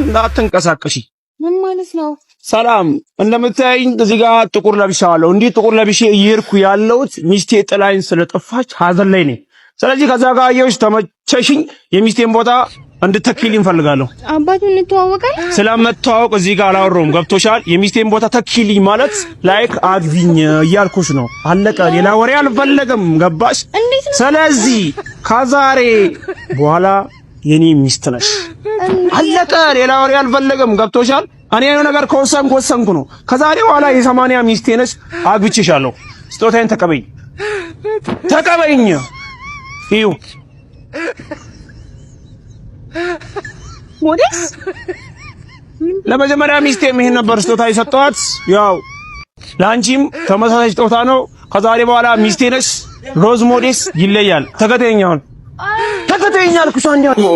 እንዳትንቀሳቀሺ። ምን ማለት ነው? ሰላም እንደምታይኝ እዚህ ጋር ጥቁር ለብሻለሁ። እንዲህ ጥቁር ለብሼ እየሄድኩ ያለሁት ሚስቴ ጥላኝ ስለጠፋች ሀዘን ላይ ነኝ። ስለዚህ ከዛ ጋር አየሁሽ፣ ተመቸሽኝ። የሚስቴን ቦታ እንድትተኪልኝ ፈልጋለሁ። አባቱ እንተዋወቃለን። ስለመተዋወቅ እዚህ ጋር አላወራሁም። ገብቶሻል? የሚስቴን ቦታ ተኪልኝ ማለት ላይክ አግቢኝ እያልኩሽ ነው። አለቀ። ሌላ ወሬ አልፈለግም። ገባሽ? ስለዚህ ከዛሬ በኋላ የኔ ሚስት ነሽ። አለቀ። ሌላ ወሬ አልፈለግም። ገብቶሻል? እኔ የሆነ ነገር ከወሰንኩ ነው። ከዛሬ በኋላ የ80 ሚስቴ ነሽ። አግብቼሻለሁ። ስጦታዬን ተቀበይኝ። ይሁ ሞዴስ ለመጀመሪያ ሚስቴ ይሄን ነበር ስጦታ የሰጠኋት። ያው ላንቺም ተመሳሳይ ስጦታ ነው። ከዛሬ በኋላ ሚስቴ ነሽ። ሮዝ ሞዴስ ይለያል። ተከተኛውን ተከተኛል ኩሳንዲያ ኖ